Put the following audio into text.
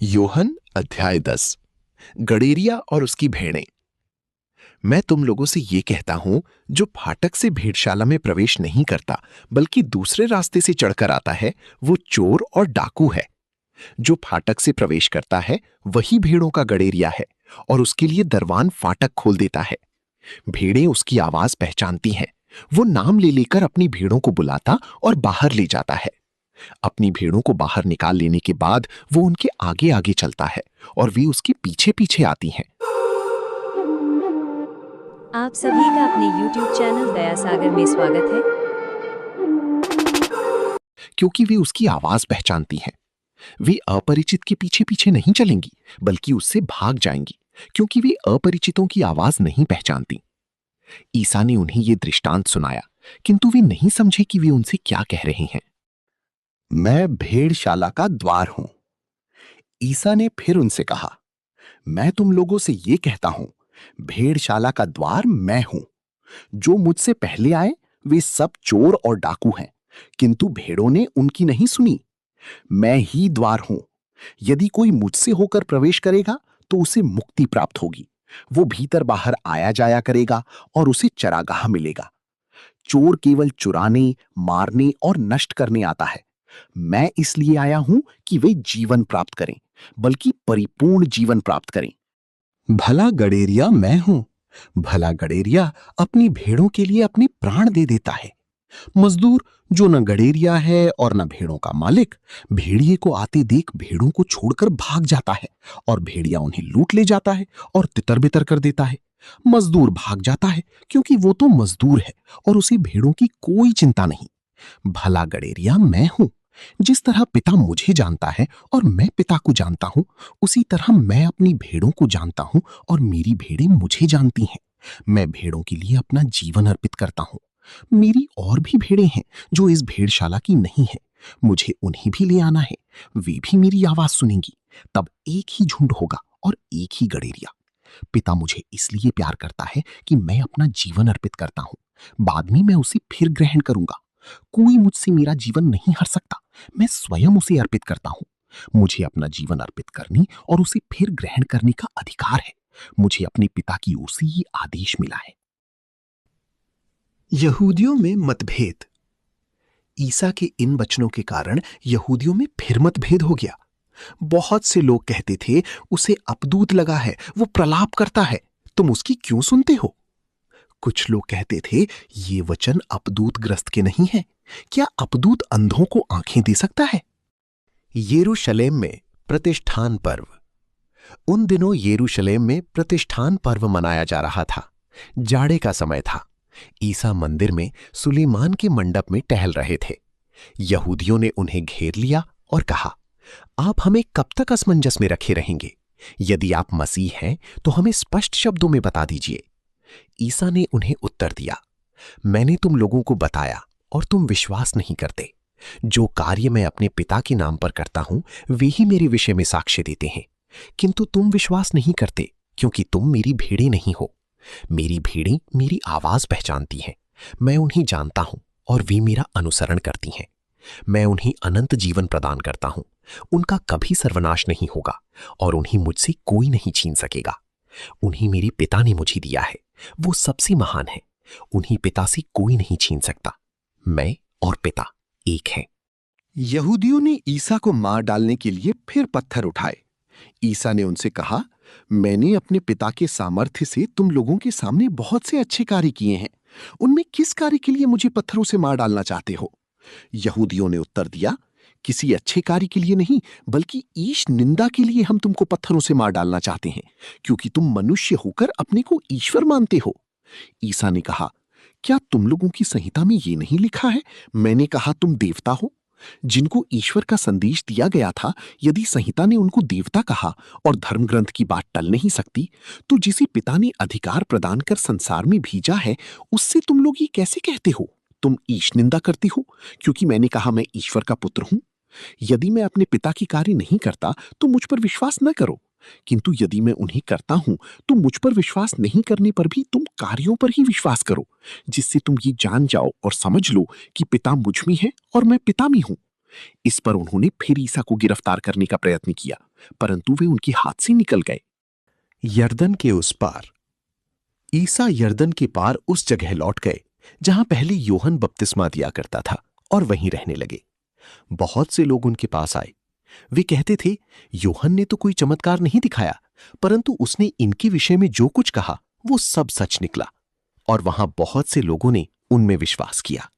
योहन अध्याय 10। गडेरिया और उसकी भेड़ें। मैं तुम लोगों से ये कहता हूं, जो फाटक से भेड़शाला में प्रवेश नहीं करता बल्कि दूसरे रास्ते से चढ़कर आता है, वो चोर और डाकू है। जो फाटक से प्रवेश करता है वही भेड़ों का गडेरिया है, और उसके लिए दरवान फाटक खोल देता है। भेड़ें उसकी आवाज पहचानती हैं। वो नाम ले लेकर अपनी भेड़ों को बुलाता और बाहर ले जाता है। अपनी भेड़ों को बाहर निकाल लेने के बाद वो उनके आगे आगे चलता है और वे उसके पीछे पीछे आती हैं। आप सभी का अपने YouTube चैनल दया सागर में स्वागत है। क्योंकि वे उसकी आवाज पहचानती हैं। वे अपरिचित के पीछे पीछे नहीं चलेंगी, बल्कि उससे भाग जाएंगी, क्योंकि वे अपरिचितों की आवाज नहीं पहचानती। ईसा ने उन्हें ये दृष्टांत सुनाया, किंतु वे नहीं समझे कि वे उनसे क्या कह रहे हैं। मैं भेड़शाला का द्वार हूं। ईसा ने फिर उनसे कहा, मैं तुम लोगों से ये कहता हूं, भेड़शाला का द्वार मैं हूं। जो मुझसे पहले आए वे सब चोर और डाकू हैं, किंतु भेड़ों ने उनकी नहीं सुनी। मैं ही द्वार हूं। यदि कोई मुझसे होकर प्रवेश करेगा तो उसे मुक्ति प्राप्त होगी। वो भीतर बाहर आया जाया करेगा और उसे चरागाह मिलेगा। चोर केवल चुराने, मारने और नष्ट करने आता है। मैं इसलिए आया हूं कि वे जीवन प्राप्त करें, बल्कि परिपूर्ण जीवन प्राप्त करें। भला गडेरिया मैं हूं। भला गडेरिया अपनी भेड़ों के लिए अपने प्राण दे देता है। मजदूर जो न गडेरिया है और न भेड़ों का मालिक, भेड़िए को आते देख भेड़ों को छोड़कर भाग जाता है, और भेड़िया उन्हें लूट ले जाता है और तितर बितर कर देता है। मजदूर भाग जाता है क्योंकि वो तो मजदूर है और उसे भेड़ों की कोई चिंता नहीं। भला गडेरिया मैं हूं। जिस तरह पिता मुझे जानता है और मैं पिता को जानता हूं, उसी तरह मैं अपनी भेड़ों को जानता हूं और मेरी भेड़ें मुझे जानती हैं। मैं भेड़ों के लिए अपना जीवन अर्पित करता हूं। मेरी और भी भेड़ें हैं जो इस भेड़शाला की नहीं है। मुझे उन्हें भी ले आना है। वे भी मेरी आवाज सुनेंगी। तब एक ही झुंड होगा और एक ही गडेरिया। पिता मुझे इसलिए प्यार करता है कि मैं अपना जीवन अर्पित करता हूं। बाद में मैं उसे फिर ग्रहण करूंगा। कोई मुझसे मेरा जीवन नहीं हर सकता। मैं स्वयं उसे अर्पित करता हूं। मुझे अपना जीवन अर्पित करने और उसे फिर ग्रहण करने का अधिकार है। मुझे अपने पिता की ओर से ये आदेश मिला है। यहूदियों में मतभेद। ईसा के इन वचनों के कारण यहूदियों में फिर मतभेद हो गया। बहुत से लोग कहते थे, उसे अपदूत लगा है, वो प्रलाप करता है, तुम उसकी क्यों सुनते हो? कुछ लोग कहते थे, ये वचन अपदूत ग्रस्त के नहीं है। क्या अपदूत अंधों को आंखें दे सकता है? यरूशलेम में प्रतिष्ठान पर्व। उन दिनों यरूशलेम में प्रतिष्ठान पर्व मनाया जा रहा था। जाड़े का समय था। ईसा मंदिर में सुलेमान के मंडप में टहल रहे थे। यहूदियों ने उन्हें घेर लिया और कहा, आप हमें कब तक असमंजस में रखे रहेंगे? यदि आप मसीह हैं तो हमें स्पष्ट शब्दों में बता दीजिए। ईसा ने उन्हें उत्तर दिया, मैंने तुम लोगों को बताया और तुम विश्वास नहीं करते। जो कार्य मैं अपने पिता के नाम पर करता हूं, वे ही मेरे विषय में साक्ष्य देते हैं। किंतु तुम विश्वास नहीं करते, क्योंकि तुम मेरी भेड़ें नहीं हो। मेरी भेड़ें मेरी आवाज पहचानती हैं। मैं उन्हें जानता हूं और वे मेरा अनुसरण करती हैं। मैं उन्हें अनंत जीवन प्रदान करता हूं। उनका कभी सर्वनाश नहीं होगा और उन्हें मुझसे कोई नहीं छीन सकेगा। उन्हें मेरे पिता ने मुझे दिया है। वो सबसे महान है। उन्हें पिता से कोई नहीं छीन सकता। मैं और पिता एक हैं। यहूदियों ने ईसा को मार डालने के लिए फिर पत्थर उठाए। ईसा ने उनसे कहा, मैंने अपने पिता के सामर्थ्य से तुम लोगों के सामने बहुत से अच्छे कार्य किए हैं। उनमें किस कार्य के लिए मुझे पत्थरों से मार डालना चाहते हो? यहूदियों ने उत्तर दिया, किसी अच्छे कार्य के लिए नहीं, बल्कि ईश निंदा के लिए हम तुमको पत्थरों से मार डालना चाहते हैं, क्योंकि तुम मनुष्य होकर अपने को ईश्वर मानते हो। ईसा ने कहा, क्या तुम लोगों की संहिता में ये नहीं लिखा है, मैंने कहा तुम देवता हो? जिनको ईश्वर का संदेश दिया गया था, यदि संहिता ने उनको देवता कहा और धर्म ग्रंथ की बात टल नहीं सकती, तो जिसे पिता ने अधिकार प्रदान कर संसार में भेजा है, उससे तुम लोग ये कैसे कहते हो, तुम ईश निंदा करती हो, क्योंकि मैंने कहा मैं ईश्वर का पुत्र हूं? यदि मैं अपने पिता की कार्य नहीं करता तो मुझ पर विश्वास न करो, किंतु यदि मैं उन्हें करता हूं तो मुझ पर विश्वास नहीं करने पर भी तुम कार्यों पर ही विश्वास करो, जिससे तुम ये जान जाओ और समझ लो कि पिता मुझ में है और मैं पिता में हूं। इस पर उन्होंने फिर ईसा को गिरफ्तार करने का प्रयत्न किया, परंतु वे उनके हाथ से निकल गए। यरदन के उस पार। ईसा यरदन के पार उस जगह लौट गए जहां पहले यूहन्ना बपतिस्मा दिया करता था और वहीं रहने लगे। बहुत से लोग उनके पास आए। वे कहते थे, यूहन्ना ने तो कोई चमत्कार नहीं दिखाया, परंतु उसने इनके विषय में जो कुछ कहा वो सब सच निकला। और वहां बहुत से लोगों ने उनमें विश्वास किया।